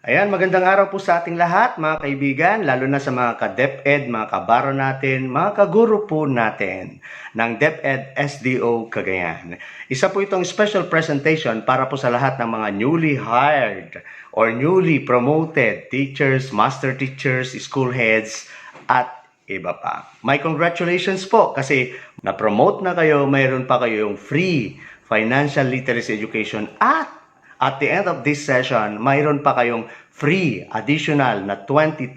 Ayan, magandang araw po sa ating lahat, mga kaibigan, lalo na sa mga ka-DepEd, mga kabaro natin, mga kaguro po natin ng DepEd SDO Cagayan. Isa po itong special presentation para po sa lahat ng mga newly hired or newly promoted teachers, master teachers, school heads, at iba pa. My congratulations po kasi na-promote na kayo, mayroon pa kayong free financial literacy education at the end of this session, mayroon pa kayong free additional na 20,000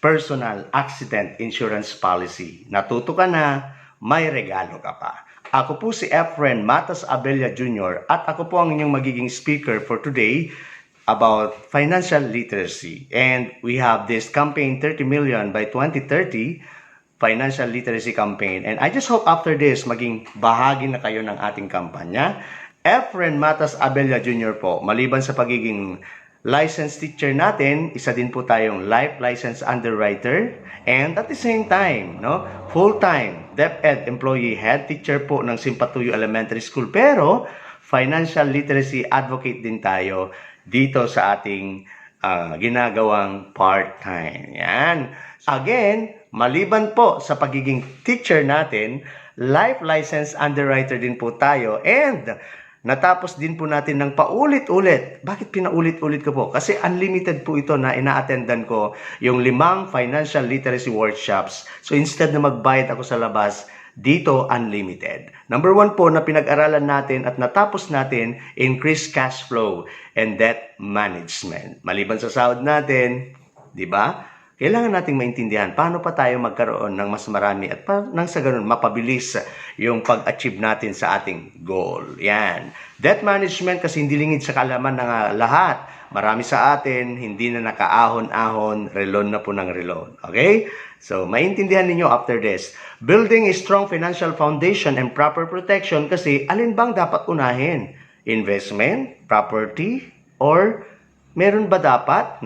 personal accident insurance policy. Natuto ka na, may regalo ka pa. Ako po si Efren Matas Abella Jr. at ako po ang inyong magiging speaker for today about financial literacy. And we have this campaign 30 million by 2030 financial literacy campaign. And I just hope after this, maging bahagi na kayo ng ating kampanya. Efren Matas Abella Jr. po, maliban sa pagiging licensed teacher natin, isa din po tayong life license underwriter and at the same time, full-time DepEd employee head teacher po ng Simpatuyo Elementary School. Pero financial literacy advocate din tayo dito sa ating ginagawang part-time. Yan. Again, maliban po sa pagiging teacher natin, life license underwriter din po tayo and natapos din po natin ng paulit-ulit. Bakit pinaulit-ulit ko po? Kasi unlimited po ito na ina-attendan ko yung 5 financial literacy workshops. So instead na magbayad ako sa labas, dito unlimited. Number 1 po na pinag-aralan natin at natapos natin, increased cash flow and debt management. Maliban sa sahod natin, di ba? Kailangan nating maintindihan paano pa tayo magkaroon ng mas marami at nang sa ganun mapabilis yung pag-achieve natin sa ating goal. Yan. Debt management kasi hindi lingid sa kaalaman ng lahat. Marami sa atin, hindi na nakaahon-ahon, relon na po ng relon. Okay? So, maintindihan ninyo after this. Building a strong financial foundation and proper protection kasi alin bang dapat unahin? Investment, property, or meron ba dapat,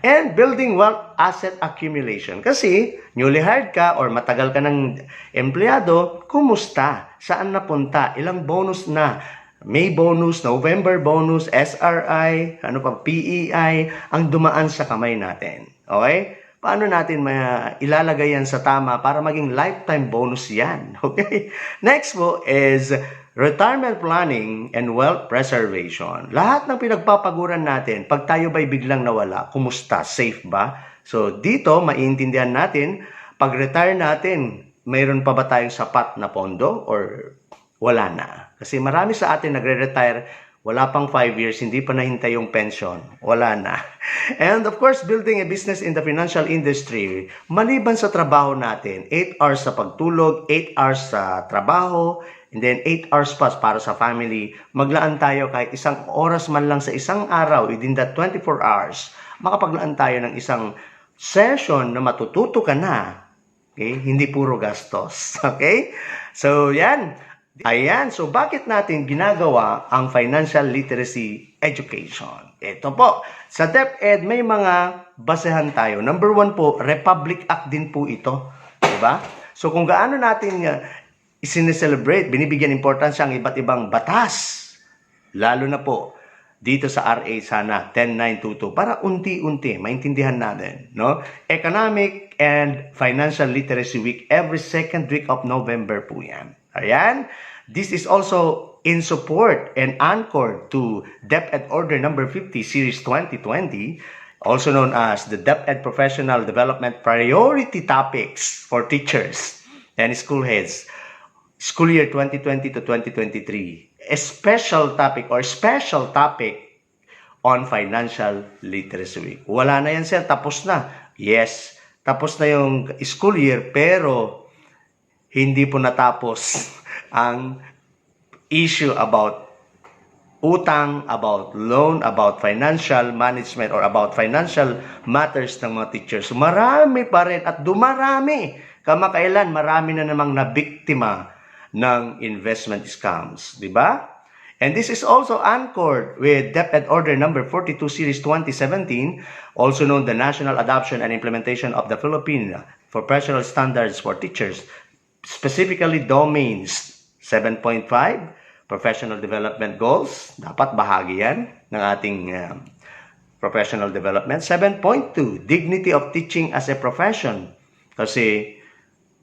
And building wealth asset accumulation. Kasi, newly hired ka or matagal ka ng empleyado, kumusta? Saan napunta? Ilang bonus na? May bonus, November bonus, SRI, PEI, ang dumaan sa kamay natin. Okay? Paano natin ilalagay yan sa tama para maging lifetime bonus yan? Okay? Next po is retirement planning and wealth preservation. Lahat ng pinagpapaguran natin, pag tayo ba'y biglang nawala, kumusta? Safe ba? So, dito, maiintindihan natin, pag retire natin, mayroon pa ba tayong sapat na pondo or wala na? Kasi marami sa atin nagre-retire, wala pang 5 years, hindi pa nahintay yung pension. Wala na. And of course, building a business in the financial industry, maliban sa trabaho natin, 8 hours sa pagtulog, 8 hours sa trabaho, and then 8 hours pa para sa family, maglaan tayo kahit isang oras man lang sa isang araw, within that 24 hours, makapaglaan tayo ng isang session na matututo ka na. Okay? Hindi puro gastos. Okay? So, yan. Ayan, so bakit natin ginagawa ang financial literacy education? Ito po, sa DepEd may mga basehan tayo. Number 1 po, Republic Act din po ito. Diba? So kung gaano natin isineselebrate, binibigyan importansya ang iba't ibang batas. Lalo na po dito sa RA sana 10922 para unti-unti maintindihan natin, Economic and Financial Literacy Week every second week of November po yan. Ayan. This is also in support and anchored to DepEd Order Number 50 Series 2020, also known as the DepEd Professional Development Priority Topics for Teachers and School Heads, School Year 2020 to 2023. A special topic on Financial Literacy Week. Wala na yan, sir. Tapos na. Yes, tapos na yung school year, pero hindi po natapos ang issue about utang, about loan, about financial management, or about financial matters ng mga teachers. Marami pa rin at dumarami. Kamakailan, marami na namang nabiktima ng investment scams. Diba? And this is also anchored with DepEd Order Number 42 Series 2017, also known the National Adoption and Implementation of the Philippine Professional Standards for Teachers, specifically domains 7.5, Professional Development Goals. Dapat bahagi yan ng ating professional development. 7.2, dignity of teaching as a profession. Kasi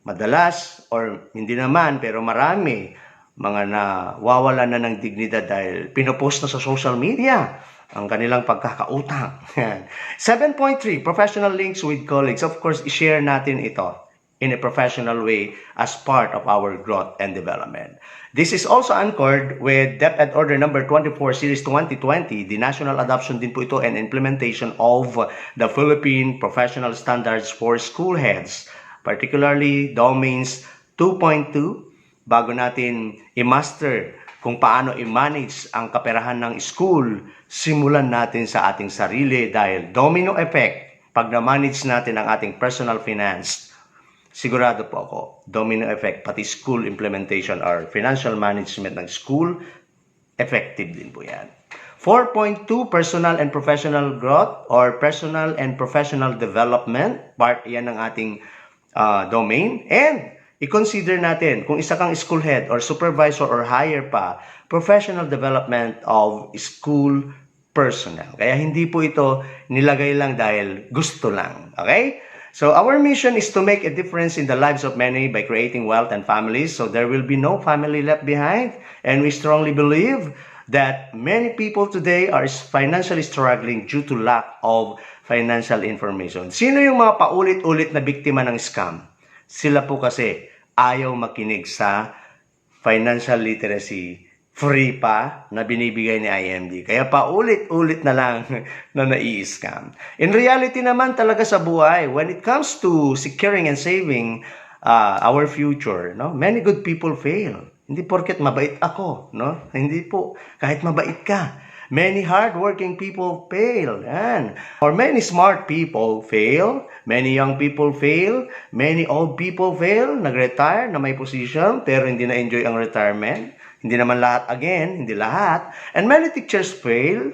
madalas, or hindi naman, pero marami, mga nawawala na ng dignidad dahil pinopost na sa social media ang kanilang pagkakautang. 7.3, professional links with colleagues. Of course, i-share natin ito in a professional way as part of our growth and development. This is also anchored with DepEd Order number 24 Series 2020, the national adoption din po ito and implementation of the Philippine Professional Standards for School Heads, particularly Domains 2.2, bago natin i-master kung paano i-manage ang kaperahan ng school, simulan natin sa ating sarili dahil domino effect, pag na-manage natin ang ating personal finance, sigurado po ako, domino effect, pati school implementation or financial management ng school, effective din po yan. 4.2, personal and professional growth or personal and professional development. Part yan ng ating domain. And i-consider natin kung isa kang school head or supervisor or higher pa, professional development of school personnel. Kaya hindi po ito nilagay lang dahil gusto lang. Okay? So our mission is to make a difference in the lives of many by creating wealth and families, so there will be no family left behind. And we strongly believe that many people today are financially struggling due to lack of financial information. Sino yung mga paulit-ulit na biktima ng scam? Sila po kasi ayaw makinig sa financial literacy free pa na binibigay ni IMD. Kaya paulit-ulit na lang na nai-scam. In reality naman talaga sa buhay, when it comes to securing and saving our future, no? Many good people fail. Hindi porket mabait ako, no? Hindi po. Kahit mabait ka. Many hardworking people fail. Yan. Or many smart people fail. Many young people fail. Many old people fail. Nag-retire na may position pero hindi na-enjoy ang retirement. Hindi naman lahat again, hindi lahat. And many teachers fail,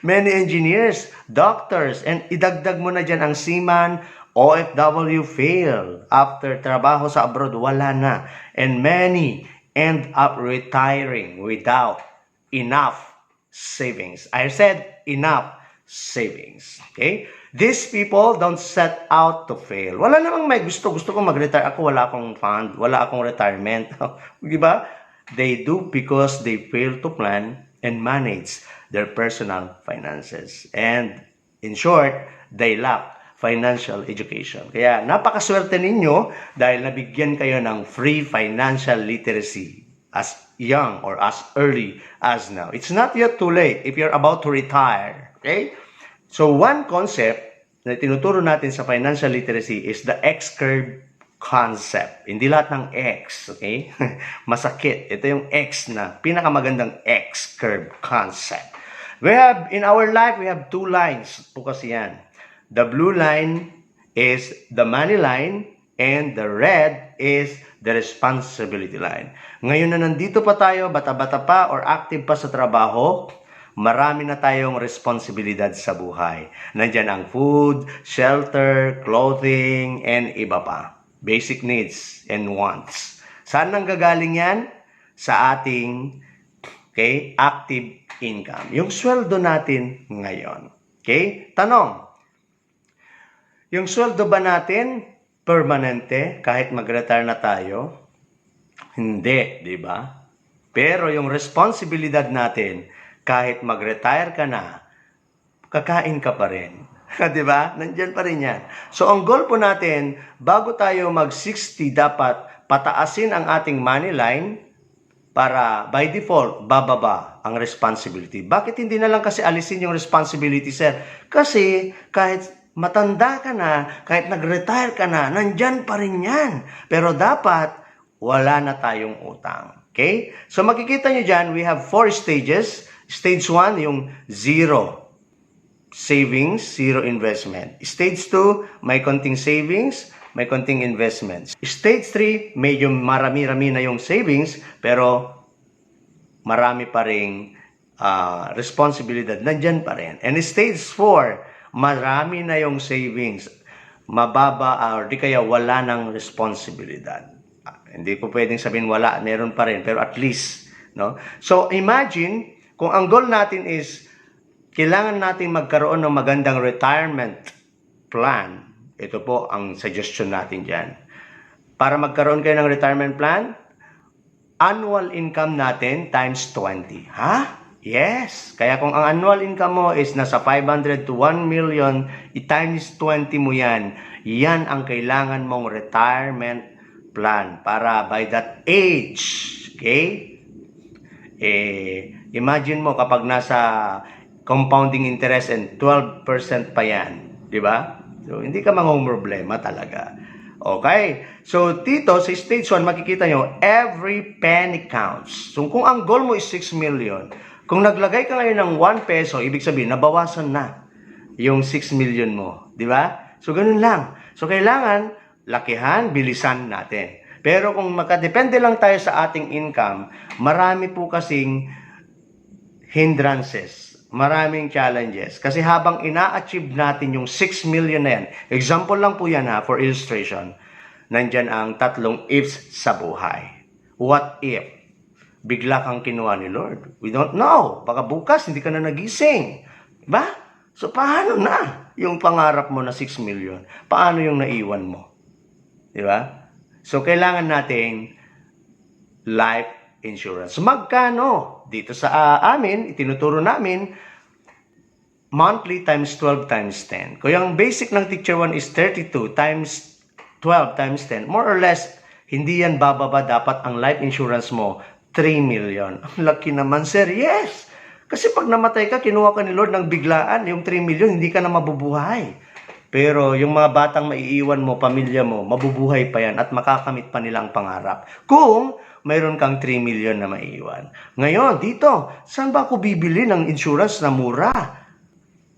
many engineers, doctors, and idagdag mo na dyan ang seaman, OFW fail. After trabaho sa abroad, wala na. And many end up retiring without enough savings. I said enough savings. Okay? These people don't set out to fail. Wala namang may gusto ko mag-retire. Ako wala akong fund, wala akong retirement. Di ba? They do because they fail to plan and manage their personal finances. And in short, they lack financial education. Kaya napakaswerte ninyo dahil nabigyan kayo ng free financial literacy as young or as early as now. It's not yet too late if you're about to retire. Okay? So one concept na tinuturo natin sa financial literacy is the X-curve concept. Hindi lahat ng X, okay? Masakit. Ito yung X na pinakamagandang X-curve concept. We have, in our life, we have two lines po kasi yan. The blue line is the money line and the red is the responsibility line. Ngayon na nandito pa tayo, bata-bata pa or active pa sa trabaho, marami na tayong responsibilidad sa buhay. Nandyan ang food, shelter, clothing, and iba pa. Basic needs and wants. Saan nanggagaling yan? Sa ating active income. Yung sweldo natin ngayon. Okay? Tanong. Yung sweldo ba natin permanente kahit mag-retire na tayo? Hindi, di ba? Pero yung responsibilidad natin, kahit mag-retire ka na, kakain ka pa rin. Di ba? Nandyan pa rin yan. So, ang goal po natin, bago tayo mag-60, dapat pataasin ang ating money line para by default, bababa ang responsibility. Bakit hindi na lang kasi alisin yung responsibility, sir? Kasi kahit matanda ka na, kahit nag-retire ka na, nandyan pa rin yan. Pero dapat, wala na tayong utang. Okay? So, makikita nyo dyan, we have 4 stages. Stage 1, yung zero savings, zero investment. Stage 2, may konting savings, may konting investments. Stage 3, medyo marami-rami na yung savings, pero marami pa ring responsibilidad. Nandyan pa rin. And stage 4, marami na yung savings, mababa or di kaya wala ng responsibilidad. Hindi po pwedeng sabihin wala, meron pa rin, pero at least, no? So imagine kung ang goal natin is kailangan natin magkaroon ng magandang retirement plan. Ito po ang suggestion natin dyan. Para magkaroon kayo ng retirement plan, annual income natin times 20. Ha? Yes. Kaya kung ang annual income mo is nasa 500 to 1 million, i-times 20 mo yan. Yan ang kailangan mong retirement plan para by that age, okay? Imagine mo kapag nasa compounding interest and 12% pa yan, di ba? So, hindi ka problema talaga. Okay? So, dito sa stage 1, makikita nyo, every penny counts. So, kung ang goal mo is 6 million, kung naglagay ka ngayon ng 1 peso, ibig sabihin, nabawasan na yung 6 million mo. Di ba? So, ganun lang. So, kailangan, lakihan, bilisan natin. Pero kung makadepende lang tayo sa ating income, marami po kasing hindrances. Maraming challenges. Kasi habang ina-achieve natin yung 6 million na yan, example lang po yan ha, for illustration, nandyan ang 3 ifs sa buhay. What if? Bigla kang kinuha ni Lord. We don't know. Baka bukas, hindi ka na nagising. Diba? So, paano na yung pangarap mo na 6 million? Paano yung naiwan mo? Diba? So, kailangan nating life insurance. Magkano? Dito sa amin, itinuturo namin, monthly times 12 times 10. Kung yung basic ng teacher 1 is 32 times 12 times 10, more or less, hindi yan bababa. Dapat ang life insurance mo, 3 million. Ang laki naman, sir. Yes! Kasi pag namatay ka, kinuha ka ni Lord ng biglaan, yung 3 million, hindi ka na mabubuhay. Pero yung mga batang maiiwan mo, pamilya mo, mabubuhay pa yan at makakamit pa nilang pangarap. Kung mayroon kang 3 million na maiiwan. Ngayon, dito, saan ba ako bibili ng insurance na mura?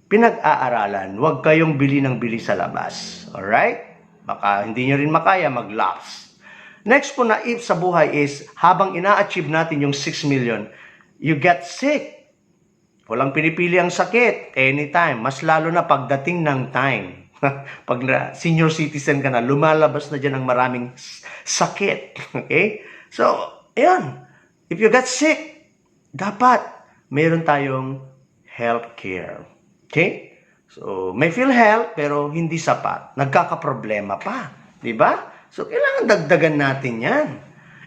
Pinag-aaralan, huwag kayong bili ng bili sa labas. Alright? Baka hindi nyo rin makaya, mag-lapse. Next po na if sa buhay is, habang ina-achieve natin yung 6 million, you get sick. Walang pinipili ang sakit, anytime. Mas lalo na pagdating ng time. Pag senior citizen ka na, lumalabas na dyan ang maraming sakit. Okay? So, ayan. If you get sick, dapat meron tayong health care. Okay? So, may PhilHealth pero hindi sapat. Nagkakaproblema pa. Diba? So, kailangan dagdagan natin yan.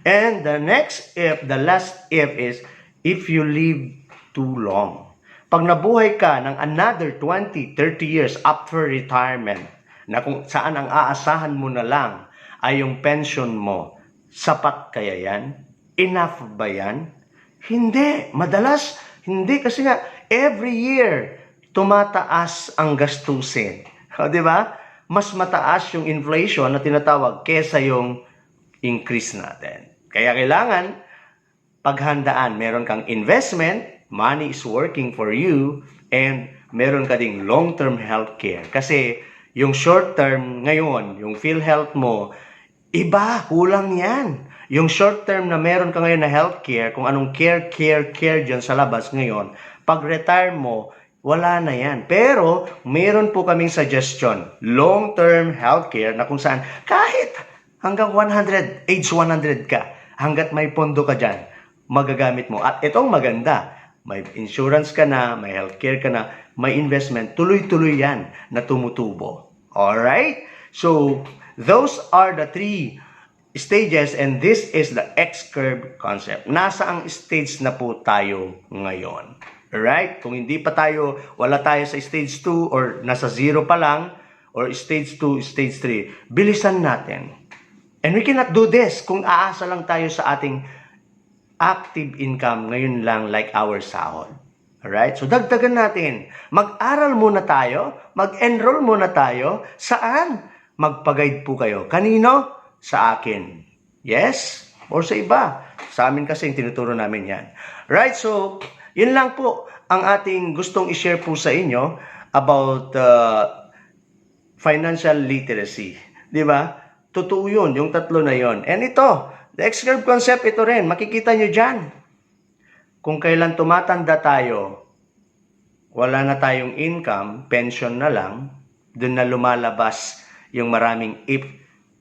And the next if, the last if is, if you live too long. Pag nabuhay ka ng another 20, 30 years after retirement, na kung saan ang aasahan mo na lang ay yung pension mo, sapat kaya yan? Enough ba yan? Hindi. Madalas, hindi. Kasi nga, every year, tumataas ang gastusin. O, di ba? Mas mataas yung inflation na tinatawag kesa yung increase natin. Kaya kailangan, paghandaan, meron kang investment, money is working for you, and meron ka ding long-term health care. Kasi yung short-term ngayon, yung PhilHealth mo, iba, kulang yan. Yung short-term na meron ka ngayon na health care, kung anong care dyan sa labas ngayon, pag-retire mo, wala na yan. Pero, meron po kaming suggestion, long-term health care na kung saan, kahit hanggang 100, age 100 ka, hanggat may pondo ka dyan, magagamit mo. At itong maganda, may insurance ka na, may healthcare ka na, may investment, tuloy-tuloy yan na tumutubo. Alright? So, those are the 3 stages and this is the X-curve concept. Nasa ang stage na po tayo ngayon. Alright? Kung hindi pa tayo, wala tayo sa stage 2 or nasa 0 pa lang, or stage 2, stage 3, bilisan natin. And we cannot do this kung aasa lang tayo sa ating active income ngayon lang like our sahod. Alright? So, dagdagan natin. Mag-aral muna tayo. Mag-enroll muna tayo. Saan? Magpa-guide po kayo. Kanino? Sa akin. Yes? Or sa iba. Sa amin kasi yung tinuturo namin yan. Right? So, yun lang po ang ating gustong i-share po sa inyo about financial literacy. Di ba? Totoo yun, yung tatlo na yun. And ito, the X-curve concept, ito rin, makikita nyo dyan. Kung kailan tumatanda tayo, wala na tayong income, pension na lang, dun na lumalabas yung maraming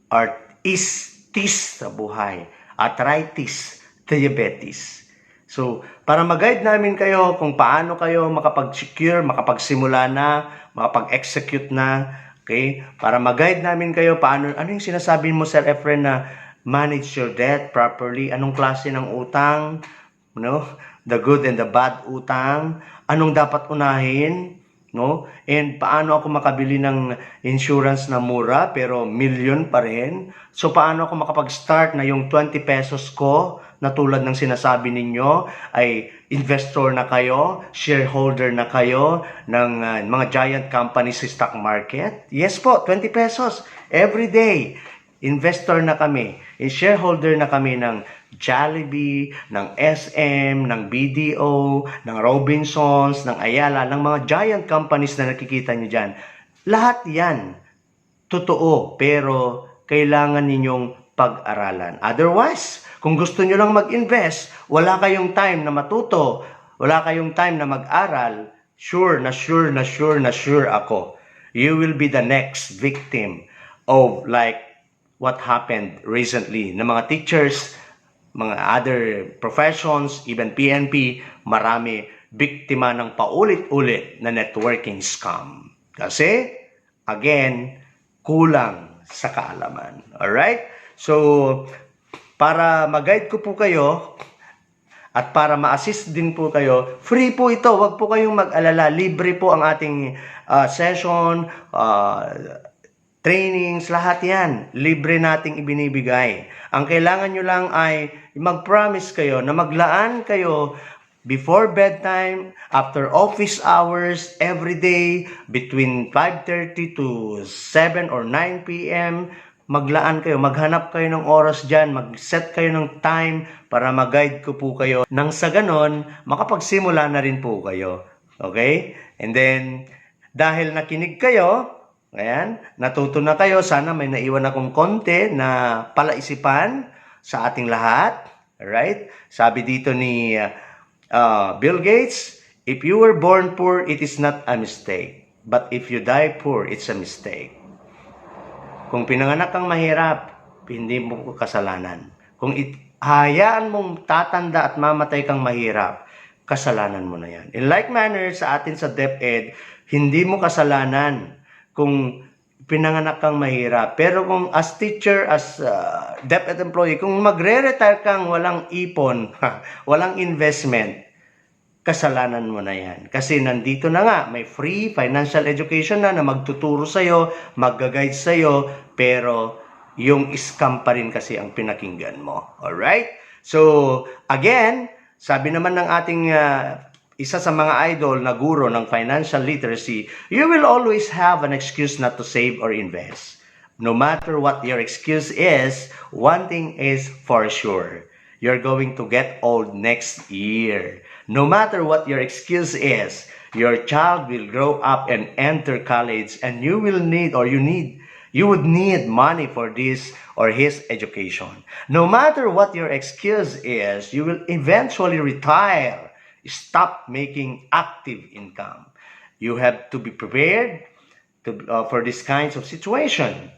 arthritis sa buhay, arthritis, diabetes. So, para mag-guide namin kayo kung paano kayo makapag-secure, makapagsimula na, makapag-execute na, okay? Para mag-guide namin kayo paano, ano yung sinasabi mo, Sir Efren, na manage your debt properly, anong klase ng utang, no? The good and the bad utang, anong dapat unahin, no? And paano ako makabili ng insurance na mura pero million pa rin? So paano ako makapag-start na yung 20 pesos ko na tulad ng sinasabi ninyo ay investor na kayo, shareholder na kayo ng mga giant companies sa stock market? Yes po, 20 pesos every day. Investor na kami, shareholder na kami ng Jollibee, ng SM, ng BDO, ng Robinsons, ng Ayala, ng mga giant companies na nakikita nyo dyan. Lahat yan, totoo, pero kailangan ninyong pag-aralan. Otherwise, kung gusto nyo lang mag-invest, wala kayong time na matuto, wala kayong time na mag-aral, sure ako, you will be the next victim of like what happened recently na mga teachers, mga other professions, even PNP, marami biktima ng paulit-ulit na networking scam. Kasi, again, kulang sa kaalaman. Alright? So, para mag-guide ko po kayo, at para ma-assist din po kayo, free po ito. Huwag po kayong mag-alala. Libre po ang ating session, trainings, lahat yan. Libre nating ibinibigay. Ang kailangan nyo lang ay mag-promise kayo na maglaan kayo before bedtime, after office hours, every day, between 5:30 to 7 or 9 p.m., maglaan kayo, maghanap kayo ng oras dyan, mag-set kayo ng time para mag-guide ko po kayo. Nang sa ganon, makapagsimula na rin po kayo. Okay? And then, dahil nakinig kayo, ayan, natuto na kayo. Sana may naiwan akong konti na palaisipan sa ating lahat. Alright? Sabi dito ni Bill Gates, if you were born poor, it is not a mistake. But if you die poor, it's a mistake. Kung pinanganak kang mahirap, hindi mo kasalanan. Kung hayaan mong tatanda at mamatay kang mahirap, kasalanan mo na yan. In like manner, sa atin sa DepEd, hindi mo kasalanan kung pinanganak kang mahirap. Pero kung as teacher, as DepEd employee, kung magre-retire kang walang ipon, walang investment, kasalanan mo na yan. Kasi nandito na nga, may free financial education na magtuturo sa'yo, mag-guide sa'yo, pero yung scam pa rin kasi ang pinakinggan mo. Alright? So, again, sabi naman ng ating isa sa mga idol na guro ng financial literacy, you will always have an excuse not to save or invest. No matter what your excuse is, one thing is for sure. You're going to get old next year. No matter what your excuse is, your child will grow up and enter college and you would need money for this or his education. No matter what your excuse is, you will eventually retire. Stop making active income. You have to be prepared for these kinds of situation.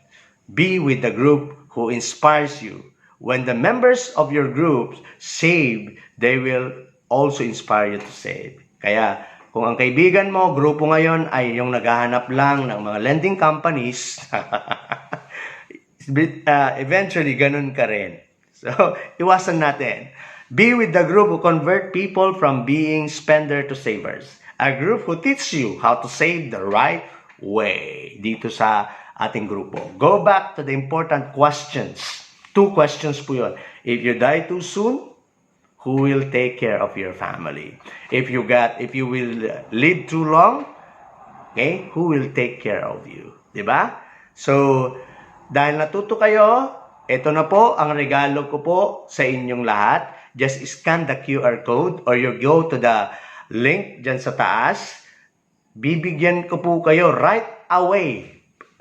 Be with the group who inspires you. When the members of your group save, they will also inspire you to save. Kaya, kung ang kaibigan mo, grupo ngayon ay yung naghahanap lang ng mga lending companies, eventually, ganun ka rin. So, iwasan natin. Be with the group who convert people from being spender to savers. A group who teach you how to save the right way. Dito sa ating grupo. Go back to the important questions. 2 questions po yun. If you die too soon, who will take care of your family? If you will live too long, okay, who will take care of you? Diba? So, dahil natuto kayo, ito na po ang regalo ko po sa inyong lahat. Just scan the QR code or you go to the link dyan sa taas. Bibigyan ko po kayo right away.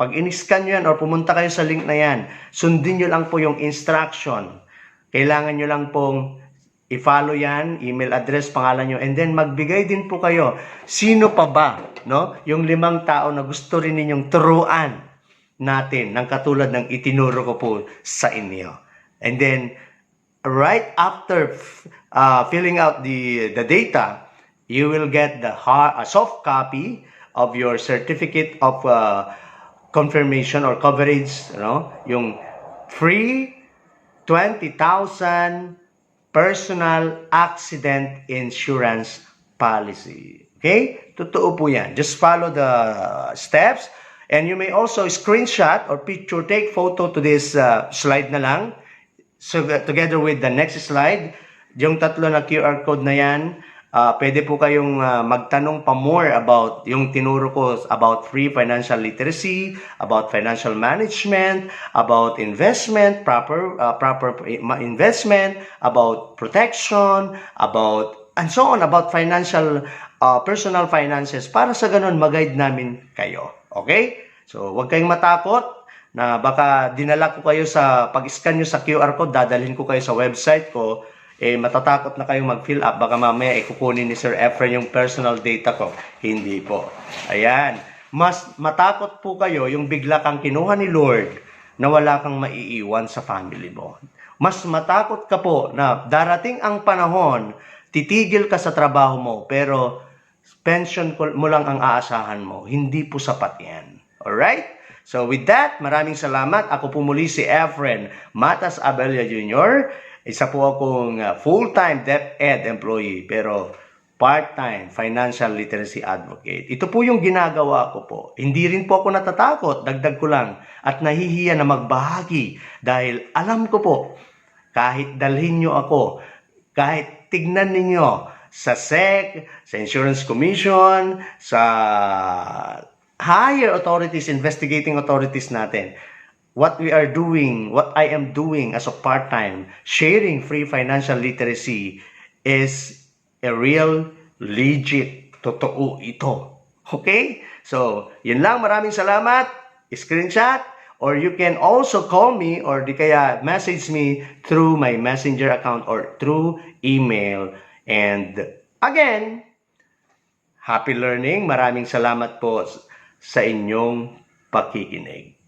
Pag in-scan nyo yan or pumunta kayo sa link na yan, sundin nyo lang po yung instruction. Kailangan nyo lang pong i-follow yan, email address, pangalan nyo, and then magbigay din po kayo. Sino pa ba, no? Yung 5 tao na gusto rin ninyong turuan natin ng katulad ng itinuro ko po sa inyo. And then, right after filling out the data, you will get a soft copy of your certificate of confirmation or coverage, yung free 20,000 personal accident insurance policy. Okay? Totoo po yan. Just follow the steps. And you may also screenshot or picture, take photo to this slide na lang. So, together with the next slide, yung tatlo na QR code na yan, pwede po kayong magtanong pa more about yung tinuro ko about free financial literacy, about financial management, about investment, proper investment, about protection, about and so on, about financial personal finances para sa ganun mag-guide namin kayo. Okay? So, huwag kayong matakot na baka dinala ko kayo sa pag-scan nyo sa QR code, dadalhin ko kayo sa website ko, matatakot na kayong mag-fill up, baka mamaya kukunin ni Sir Efren yung personal data ko. Hindi po. Ayan. Mas matakot po kayo yung bigla kang kinuha ni Lord na wala kang maiiwan sa family mo. Mas matakot ka po na darating ang panahon, titigil ka sa trabaho mo, pero pension mo lang ang aasahan mo. Hindi po sapat yan. Alright? So with that, maraming salamat. Ako po muli si Efren Matas Abella Jr. Isa po akong full-time DepEd employee pero part-time financial literacy advocate. Ito po yung ginagawa ko po. Hindi rin po ako natatakot, dagdag ko lang, at nahihiya na magbahagi dahil alam ko po, kahit dalhin nyo ako, kahit tignan ninyo sa SEC, sa Insurance Commission, sa higher authorities, investigating authorities natin, what we are doing, what I am doing as a part-time, sharing free financial literacy is a real, legit, totoo ito. Okay? So, yun lang. Maraming salamat. Screenshot. Or you can also call me or di kaya message me through my messenger account or through email. And again, happy learning. Maraming salamat po sa inyong pakikinig.